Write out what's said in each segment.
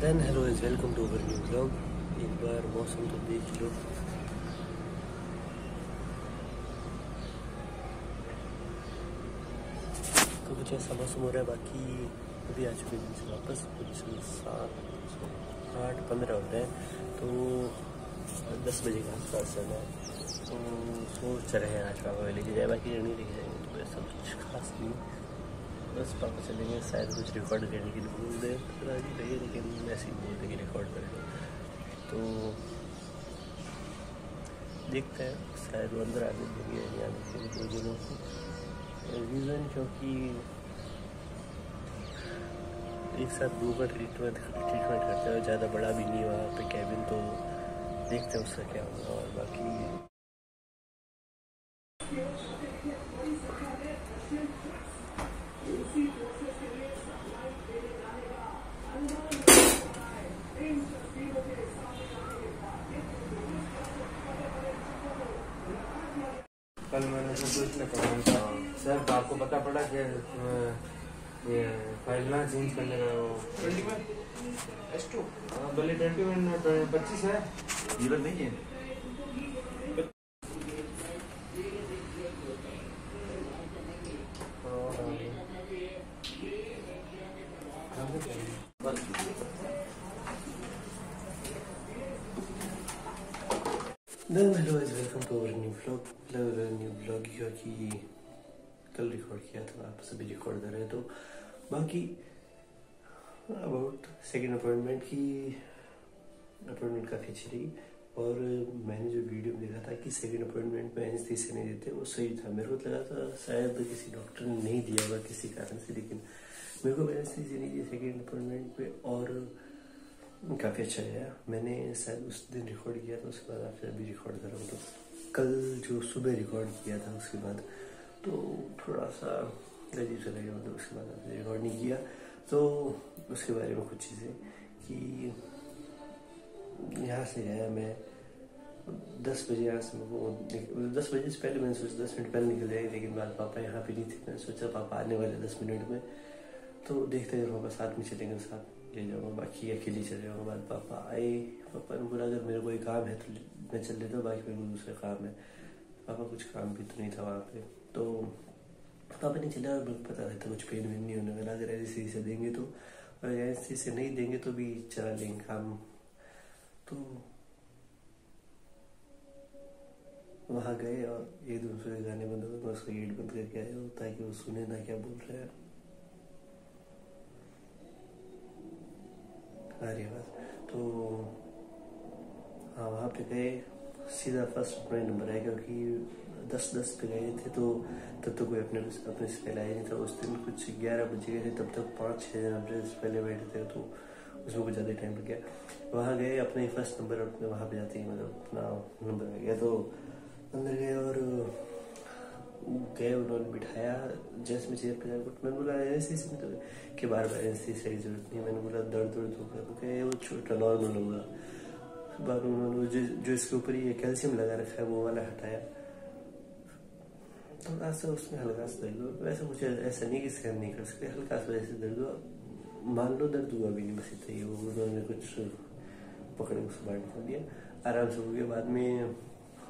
Then hello is welcome to our new blog. एक बार मौसम तो देख लो। तो कुछ ऐसा मौसम हो रहा है। बाकी अभी आ चुके दिन से वापस कुछ 7-8-15 हो रहे हैं। तो 10 बजे के आसपास समय तो सोच रहे हैं आज पापा लेके जाए। बाकी नहीं लेके जाएंगे तो ऐसा कुछ खास नहीं, बस पापा चलेंगे शायद कुछ रिकॉर्ड करने के लिए बोल दे तो राजी रहिए, लेकिन ऐसे ही बोल दे कि रिकॉर्ड करेंगे। तो देखते हैं शायद वो अंदर आने देंगे नहीं आने के लिए 2 दिनों को। रीज़न क्योंकि एक साथ 2 बार ट्रीटमेंट करते हैं, ज़्यादा बड़ा भी नहीं वहाँ पे कैबिन, तो देखते हैं उसका क्या होगा। और बाकी कल मैंने तो पूछने पड़ा था सर, तो आपको पता पड़ा कि ये फाइल ना चेंज करने का वो 21 भले 25 है, जीवन नहीं है। Then hello is welcome to our new blog क्योंकि कल रिकॉर्ड किया था, आप सभी रिकॉर्ड कर रहे हैं। तो बाकी अबाउट सेकेंड अपॉइंटमेंट काफ़ी अच्छी रही। और मैंने जो वीडियो में देखा था कि सेकेंड अपॉइंटमेंट में एनेस्थीसिया नहीं देते, वो सही था। मेरे को लगा था शायद किसी डॉक्टर ने नहीं दिया होगा किसी कारण से, लेकिन मेरे को एनेस्थीसिया नहीं दिया सेकेंड अपॉइंटमेंट पे और काफ़ी अच्छा गया। मैंने शायद उस दिन रिकॉर्ड किया था, उसके बाद आपसे अभी रिकॉर्ड कर रहा हूँ। तो कल जो सुबह रिकॉर्ड किया था उसके बाद तो थोड़ा सा अजीब सा लगा, मतलब उसके बाद आपने रिकॉर्ड नहीं किया। तो उसके बारे में कुछ चीज़ें कि यहाँ से गया मैं 10 बजे, यहाँ से मेरे को 10 बजे से पहले मैंने सोचा 10 मिनट पहले निकल जाएगी, लेकिन बाद पापा यहाँ पे नहीं थे। मैंने सोचा पापा आने वाले 10 मिनट में, तो देखते हैं पापा साथ में चलेंगे, साथ ले जाऊँगा, बाकी अकेले चले जाऊँगा। बाद पापा आए, पापा ने बोला अगर मेरे कोई काम है तो मैं चल लेता हूँ, बाकी मेरे को दूसरा काम है। पापा कुछ काम भी तो नहीं था वहाँ पे, तो पापा नहीं चला। और मेरे को पता रहता कुछ पेन वेन नहीं होने वाला अगर ऐसे से देंगे तो, और ऐसे से नहीं देंगे तो भी चला लेंगे काम। तो वहाँ गए और एक दूसरे गाने बंद हो गए। मैं उसका गेट बंद करके आया हूँ ताकि वो सुने ना क्या बोल रहे हैं। आ रही बात। तो हाँ, वहाँ पे गए, सीधा फर्स्ट अपना नंबर आया क्योंकि 10-10 पे गए थे, तो तब तक कोई अपने से पहले आया नहीं था। उस दिन कुछ 11 बजे गए थे, तब तक 5-6 जन अपने से पहले बैठे थे, तो उसमें कुछ ज़्यादा टाइम लग गया। वहाँ गए, अपने फर्स्ट नंबर अपने वहाँ पे जाते ही मतलब अपना नंबर आ गया। तो अंदर गए और गए, उन्होंने बिठाया जैसे मैं चेयर पे जाकर, मैंने बोला ऐसे तो कि बार ऐसी सही जरूरत नहीं। मैंने बोला दर्द होगा तो क्या वो छोटा नॉर्मल होगा। बाद में उन्होंने जो इसके ऊपर ये कैल्शियम लगा रखा है वो वाला हटाया, थोड़ा सा उसमें हल्का सा दर्द हुआ। वैसे मुझे ऐसा नहीं कि सहन नहीं कर सकते, हल्का सा वैसे दर्द हुआ, मान लो दर्द हुआ भी नहीं, बस इतना ही। वो उन्होंने कुछ पकड़े उसको बाहर निकाल दिया, आराम से हो गया। बाद में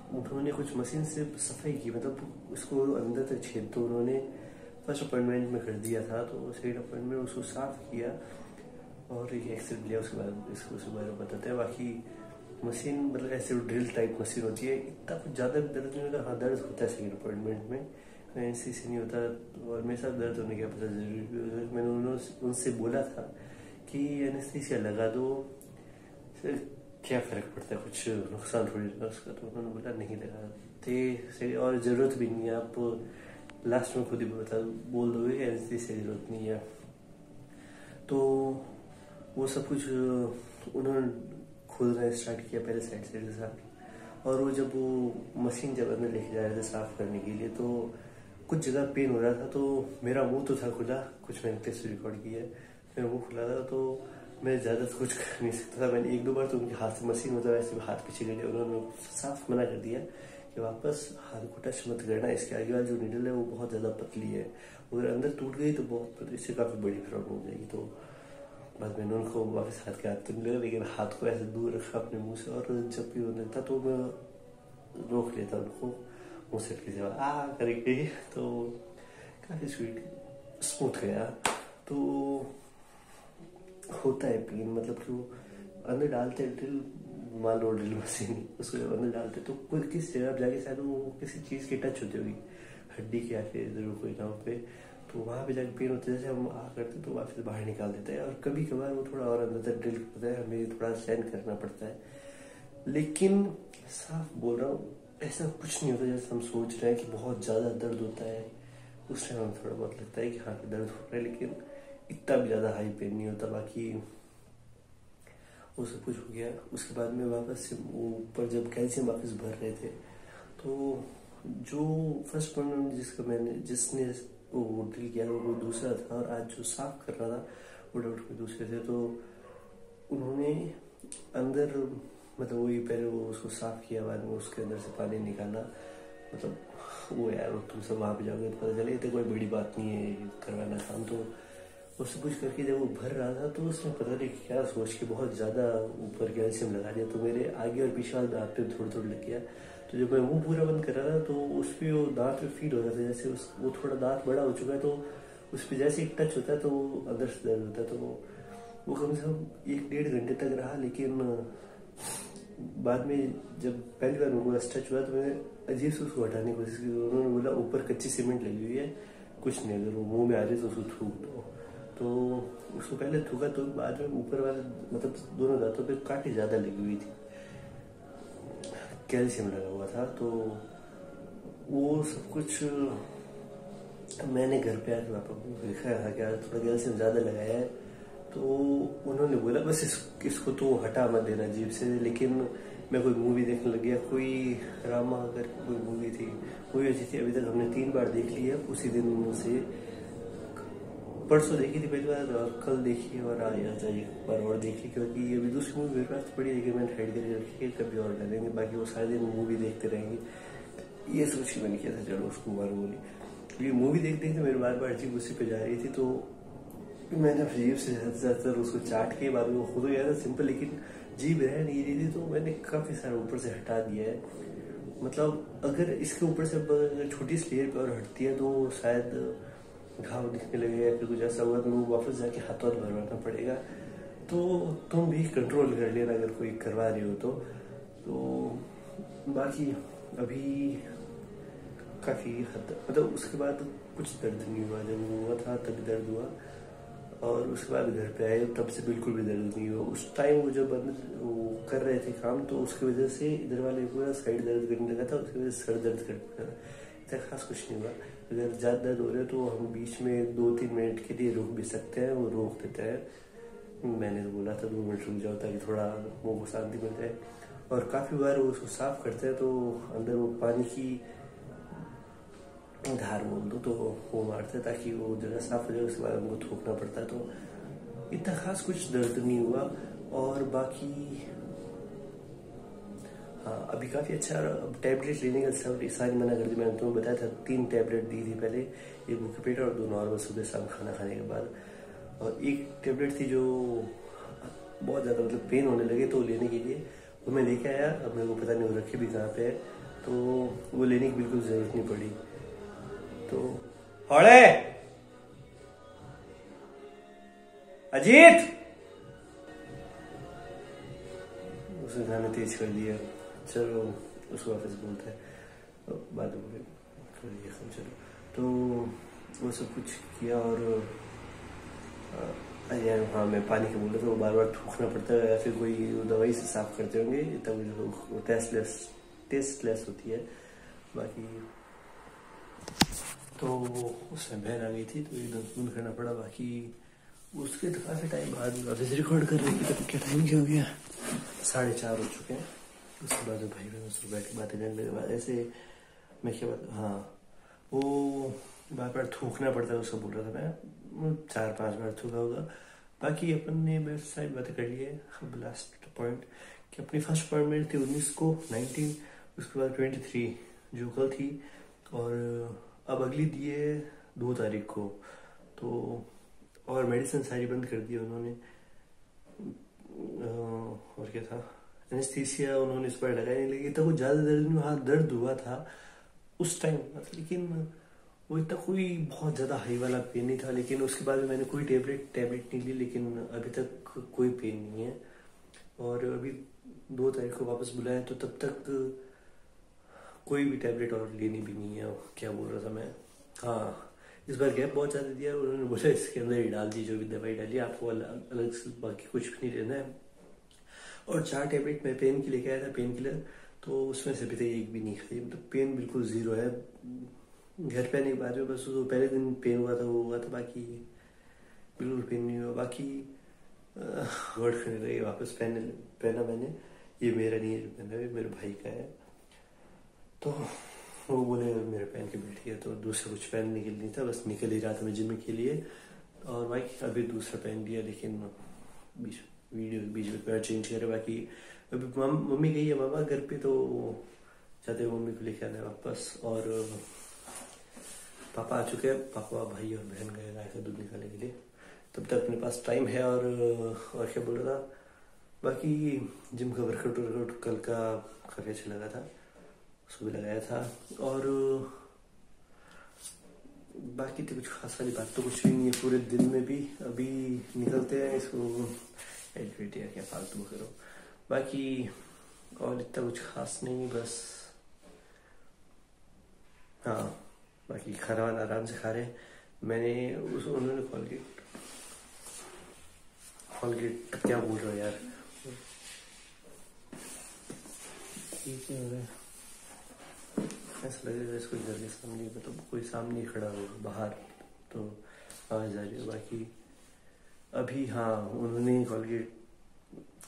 उन्होंने कुछ मशीन से सफाई की, मतलब उसको अंदर तक छेद तो उन्होंने फर्स्ट अपॉइंटमेंट में कर दिया था, तो सेकेंड अपॉइंटमेंट में उसको साफ किया और ये एक्सरे लिया। उसके बाद इसको उसके बारे में बताते हैं। बाकी मशीन मतलब ऐसे ड्रिल टाइप मशीन होती है, इतना कुछ ज़्यादा दर्द नहीं होता। हाँ, दर्द होता है सेकेंड अपॉइंटमेंट में, ऐसे से नहीं होता। और मेरे साथ दर्द होने का पता जरूरी, मैंने उनसे बोला था कि एनेस्थीसिया लगा दो, क्या फ़र्क पड़ता है, कुछ नुकसान थोड़ी लगा उसका। तो उन्होंने बोला नहीं लगाते और ज़रूरत भी नहीं है, आप लास्ट में खुद ही बोल दोगे एनेस्थीसिया ज़रूरत नहीं है। तो वो सब कुछ उन्होंने खोदना स्टार्ट किया, पहले साइड से साफ। और वो जब वो मशीन जब अंदर लेके जा रहे थे साफ करने के लिए, तो कुछ जगह पेन हो रहा था। तो मेरा मुंह तो था खुला, कुछ मैंने टेस्ट रिकॉर्ड किया है, मेरा मुंह खुला था, तो मैं ज़्यादा तो कुछ कर नहीं सकता था। मैंने 1-2 बार तो उनके हाथ से मशीन मतलब ऐसे हाथ पीछे कर दिया, उन्होंने साफ मना कर दिया कि वापस हाथ को टच मत करना, इसके आगे वाली जो नीडल है वो बहुत ज़्यादा पतली है, अगर अंदर टूट गई तो बहुत इससे काफ़ी बड़ी प्रॉब्लम हो जाएगी। तो बाद में उनको वापस हाथ के हाथ तो नहीं लगा, लेकिन हाथ को ऐसे दूर रखा अपने मुंह से, और जब भी होने था तो मैं रोक लेता उनको मुँह से किसी करके, तो काफ़ी स्वीट स्मूथ गया। तो होता है पेन, मतलब कि वो अंदर डालते हैं ड्रिल, मान लो ड्रिल मशीन, उसको जब अंदर डालते तो कोई किस जगह पर जाके शायद वो किसी चीज़ की टच होती होगी, हड्डी के आके इधर कोई ना पे, तो वहाँ पे जाके पेन होते, जैसे हम करते तो वापस बाहर निकाल देते हैं। और कभी कभार वो थोड़ा और अंदर तक ड्रिल करता है, हमें थोड़ा सहन करना पड़ता है। लेकिन साफ बोल रहा हूँ, ऐसा कुछ नहीं होता जैसे हम सोच रहे हैं कि बहुत ज़्यादा दर्द होता है। उस टाइम हमें थोड़ा बहुत लगता है कि हाँ दर्द हो रहा है, लेकिन इतना भी ज़्यादा हाई पेन नहीं होता। बाकी वो सब कुछ हो गया। उसके बाद में वापस से ऊपर जब कैल्शियम वापस भर रहे थे, तो जो फर्स्ट टूर्नामेंट जिसने वो ड्रिल किया वो दूसरा था, और आज जो साफ कर रहा था वो डॉक्टर में दूसरे थे। तो उन्होंने अंदर मतलब वही पहले वो उसको साफ किया, बाद में उसके अंदर से पानी निकाला। मतलब वो यार तुम सब वहाँ पे जाओगे तो पता चले तो कोई बड़ी बात नहीं है करवाना काम। तो उससे कुछ करके जब वो भर रहा था तो उसने पता नहीं क्या सोच के बहुत ज़्यादा ऊपर कैल्शियम लगा दिया, तो मेरे आगे और पीछे वाले दांत पे थोड़ा थोड़ा लग गया। तो जब मैं मुंह पूरा बंद कर रहा था तो उस पर वो दांत पे फील हो रहा था, जैसे वो थोड़ा दांत बड़ा हो चुका है, तो उस पर जैसे ही टच होता है तो वो अंदर से दर्द होता है। तो वो कम से कम 1-1.5 घंटे तक रहा। लेकिन बाद में जब पहली बार मेरे को टच हुआ तो मैंने अजीब से उसको हटाने की कोशिश की। उन्होंने बोला ऊपर कच्ची सीमेंट लगी हुई है, कुछ नहीं, अगर वो मुंह में आ जाए तो उसको थूक दो। तो उसको पहले थूका, तो बाद में ऊपर वाले मतलब दोनों दांतों पे कांटे ज़्यादा लगी हुई थी, कैल्शियम लगा हुआ था। तो वो सब कुछ मैंने घर पे आके पापा को देखा था, क्या थोड़ा कैल्शियम ज़्यादा लगाया है। तो उन्होंने बोला बस इसको तो हटा मत देना जीभ से। लेकिन मैं कोई मूवी देखने लग गया, कोई रामा करके कोई मूवी थी, मूवी अच्छी थी, अभी तक हमने 3 बार देख ली है। उसी दिन से परसों देखी थी पहली बार, और कल देखी, और आज एक बार और देखी, क्योंकि अभी दूसरी मूवी मेरे पास पड़ी है कि मैंने हाइड करके रखी है, कभी और डालेंगे। बाकी वो सारे दिन मूवी देखते रहेंगे, ये सोच के मैंने किया था चलो उसको बार बोली। ये मूवी देख देखते मेरे बार बार जीभ उसी पे जा रही थी, तो मैंने जीभ से ज़्यादातर उसको चाट के बाद में वो खुद हो गया था सिंपल, लेकिन जीभ रह नहीं रही थी, तो मैंने काफ़ी सारा ऊपर से हटा दिया है। मतलब अगर इसके ऊपर से छोटी सी लेयर पे और हटती है तो शायद घाव दिखने लगेगा या फिर कुछ ऐसा हुआ तो वापस जाके हाथों भरवाना पड़ेगा। तो तुम भी कंट्रोल कर लेना अगर कोई करवा रही हो तो बाकी अभी काफ़ी हद मतलब उसके बाद कुछ दर्द नहीं हुआ। जब वो हुआ था तब दर्द हुआ, और उसके बाद घर पे आए तब से बिल्कुल भी दर्द नहीं हुआ। उस टाइम वो जब वो कर रहे थे काम, तो उसकी वजह से इधर वाले पूरा साइड दर्द करने लगा था, उसकी वजह से सर दर्द करने लगा। इतना खास कुछ नहीं हुआ। अगर ज़्यादा दर्द हो रहा है तो हम बीच में 2-3 मिनट के लिए रुक भी सकते हैं, वो रोक देता है। मैंने तो बोला था 2 मिनट रुक जाओ ताकि थोड़ा मुँह को शांति मिल जाए। और काफ़ी बार वो उसको साफ करते हैं तो अंदर वो पानी की धार बोल दो तो वो मारते हैं ताकि वो जगह साफ हो जाए, उसके बाद हमको थूकना पड़ता है। तो इतना खास कुछ दर्द नहीं हुआ। और बाकी हाँ अभी काफ़ी अच्छा। अब टैबलेट लेने का सब सारी मना कर दी, मैंने तुम्हें बताया था 3 टैबलेट दी थी पहले, एक भूखे पेट और 2 नॉर्मल सुबह शाम खाना खाने के बाद। और एक टैबलेट थी जो बहुत ज़्यादा मतलब पेन होने लगे तो लेने के लिए वो मैं लेके आया। अब मेरे को पता नहीं वो रखी भी कहाँ पे है, तो वो लेने की बिल्कुल ज़रूरत नहीं पड़ी। तो हौड़े अजीत उसने गाना तेज कर दिया। चलो उसको वापस बोलते हैं बाद में कर दिया। चलो तो वो सब कुछ किया। और यार हाँ मैं पानी का बोल रहा था, वो बार बार थूकना पड़ता है या फिर कोई दवाई से साफ करते होंगे तब टेस्टलेस होती है। बाकी तो उसमें बहन आ गई थी तो एकदम बंद करना पड़ा। बाकी उसके तो काफ़ी टाइम बाद वापस रिकॉर्ड कर रही थी। तब क्या टाइम क्या हो गया, 4:30 हो चुके हैं। उसके बाद भाई बहन उसको बैठ के बातें करने के बाद ऐसे मैं क्या बात हाँ वो बार बार थूकना पड़ता है उसको बोल रहा था मैं, 4-5 बार थूका होगा। बाकी अपन ने बस सारी बातें कर ली है। अब लास्ट पॉइंट कि अपनी फर्स्ट अपॉइंटमेंट थी 19 को 19, उसके बाद 23 जो कल थी, और अब अगली दी है 2 तारीख को। तो और मेडिसिन सारी बंद कर दी उन्होंने। करके था। एनेस्थीसिया उन्होंने इस पर लगाया नहीं, लेकिन इतना कुछ ज़्यादा दर्द नहीं, हाँ दर्द हुआ था उस टाइम, लेकिन वो इतना कोई बहुत ज़्यादा हाई वाला पेन नहीं था। लेकिन उसके बाद में मैंने कोई टैबलेट नहीं ली, लेकिन अभी तक कोई पेन नहीं है। और अभी 2 तारीख को वापस बुलाया, तो तब तक कोई भी टैबलेट और लेनी भी नहीं है। क्या बोल रहा था मैं, हाँ इस बार गैप बहुत ज़्यादा दिया, उन्होंने बोला इसके अंदर ही डाल दी, जो भी दवाई डाली आपको अलग से बाकी कुछ भी नहीं लेना है। और 4 टैबलेट मैं पेन की लेके आया था, पेन किलर, तो उसमें से अभी तक एक भी नहीं खाई। मतलब पेन बिल्कुल ज़ीरो है। घर पे आने के बाद में बस वो पहले दिन पेन हुआ था, वो हुआ था, बाकी बिल्कुल पेन नहीं हुआ। बाकी वर्ड करने लगे वापस पहना मैंने, ये मेरा नहीं है जो पहना है, मेरे भाई का है। तो वो बोले मेरे पहन के बैठ गया, तो दूसरा कुछ पहनने के लिए नहीं था, बस निकल ही रहा था मैं जिम के लिए। और भाई अभी दूसरा पहन लिया, लेकिन बीच में चेंज करे। बाकी अभी मम्मी गई है मामा घर पे, तो चाहते मम्मी को लेके आना वापस। और पापा आ चुके हैं, पापा भाई और बहन गए गाय का दूध निकालने के लिए। तब तक अपने पास टाइम है। और क्या बोल रहा था, बाकी जिम का वर्कआउट कल का काफ़ी अच्छा लगा था, सुबह लगाया था। और बाकी तो कुछ खास वाली बात तो कुछ भी नहीं है पूरे दिन में भी। अभी निकलते हैं, इसको एडमिट या क्या फालतू करो। बाकी और इतना कुछ खास नहीं, बस हाँ बाकी खाना वाना आराम से खा रहे हैं। मैंने उन्होंने कॉलगेट क्या बोल रहा है यार, ऐसा लग रहा है इसको घर के सामने, मतलब कोई सामने खड़ा हो बाहर, तो आवाज आ रही है। बाकी अभी हाँ उन्होंने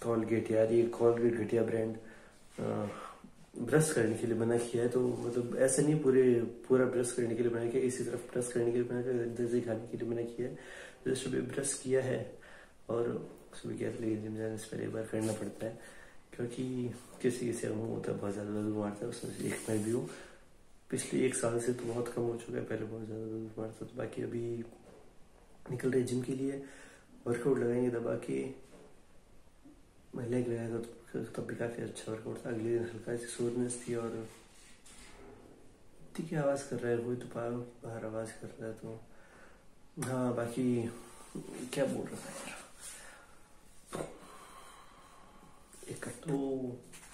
कॉलगेट यार, ये कॉलगेट घटिया ब्रांड ब्रश करने के लिए मना किया है। तो मतलब ऐसे नहीं पूरा ब्रश करने के लिए मना किया, इसी तरफ ब्रश करने के लिए मना किया, दर्जे खाने के लिए मना किया है। तो सुबह ब्रश किया है, और सुबह क्या लेकिन जिम जाने से पहले एक बार करना पड़ता है, क्योंकि किसी से मुँह होता है बहुत ज़्यादा बदबू मारता है, उसमें से एक मैं भी हूँ। पिछले 1 साल से तो बहुत कम हो चुका है, पहले बहुत ज़्यादा बदबू मारता था। बाकी अभी निकल रहे जिम के लिए, वर्कआउट लगाएंगे दबा के। मैं लेग लगाया था तब भी काफ़ी अच्छा वर्कआउट था। अगले दिन हल्का सी सोरनेस थी, और ठीक है आवाज़ कर रहा है, वही तो बाहर आवाज़ कर रहा है। तो हाँ बाकी क्या बोल रहा था यार,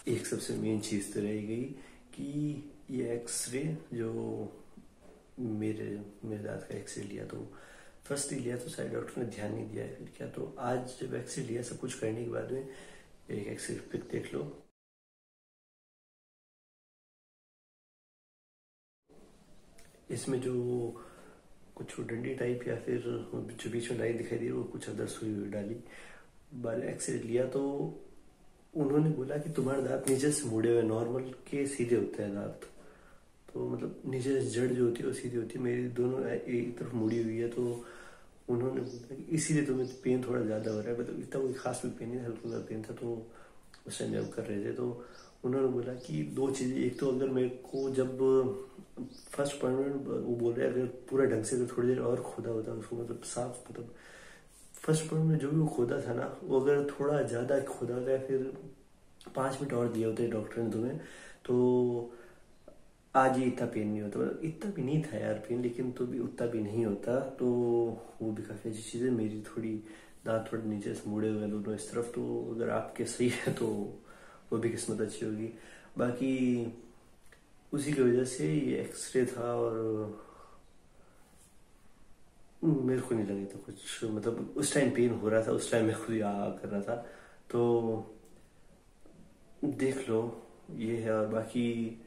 एक सबसे मेन चीज़ तो रह गई कि ये एक्सरे जो मेरे दांत का एक्सरे लिया, तो फर्स्ट ही लिया तो शायद डॉक्टर ने ध्यान नहीं दिया है, फिर क्या। तो आज जब एक्सरे लिया सब कुछ करने के बाद में एक एक्सरे पिक देख लो। इसमें जो कुछ डंडी टाइप या फिर जो बीच में लाइन दिखाई दी, वो कुछ अंदर सुई हुई डाली। बाल एक्सरे लिया तो उन्होंने बोला कि तुम्हारे दांत नीचे से मुड़े हुए, नॉर्मल के सीधे होते हैं दांत, तो मतलब नीचे से जड़ जो होती है वो सीधी होती है, मेरी दोनों एक तरफ मुड़ी हुई है। तो उन्होंने बोला कि इसीलिए तुम्हें पेन थोड़ा ज़्यादा हो रहा है। मतलब इतना कोई खास भी पेन नहीं, हल्का पेन था। तो उस टाइम जब कर रहे थे तो उन्होंने बोला कि 2 चीज़ें, एक तो अगर मेरे को जब फर्स्ट पॉइंट वो बोल रहे अगर पूरा ढंग से थोड़ी देर और खोदा होता उसको, मतलब साफ, मतलब फर्स्ट पॉइंट में जो भी वो खोदा था ना, वो अगर थोड़ा ज़्यादा खोदा होता है, फिर 5 मिनट और दिए होते डॉक्टर ने तुम्हें, तो आज ही इतना पेन नहीं होता। मतलब इतना भी नहीं था यार पेन, लेकिन तो भी उतना भी नहीं होता। तो वो भी काफ़ी अच्छी चीज़ है। मेरी दांत थोड़े नीचे से मुड़े हुए दोनों इस तरफ, तो अगर आपके सही है तो वो भी किस्मत अच्छी होगी। बाकी उसी की वजह से ये एक्सरे था, और मेरे को नहीं लगा था कुछ, मतलब उस टाइम पेन हो रहा था, उस टाइम मैं खुद ही कर रहा था। तो देख लो ये है। और बाकी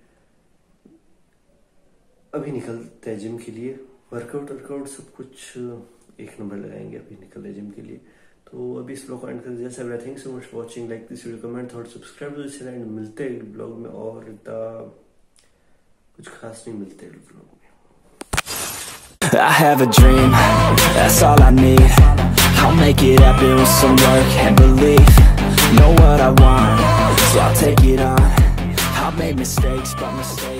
अभी निकलते हैं जिम के लिए, वर्कआउट सब कुछ एक नंबर लगाएंगे। अभी निकल रहे जिम के लिए, तो अभी इस ब्लॉग को एंड कर दिया। जैसे thank so much for watching, like this video, comment, thought, subscribe to this channel. मिलते हैं ब्लॉग में, और इतना कुछ खास नहीं मिलते ब्लॉग में। I have a dream, that's all I need. I'll make it happen with some work and belief. Know what I want, so I'll take it on. I've made mistakes, but mistakes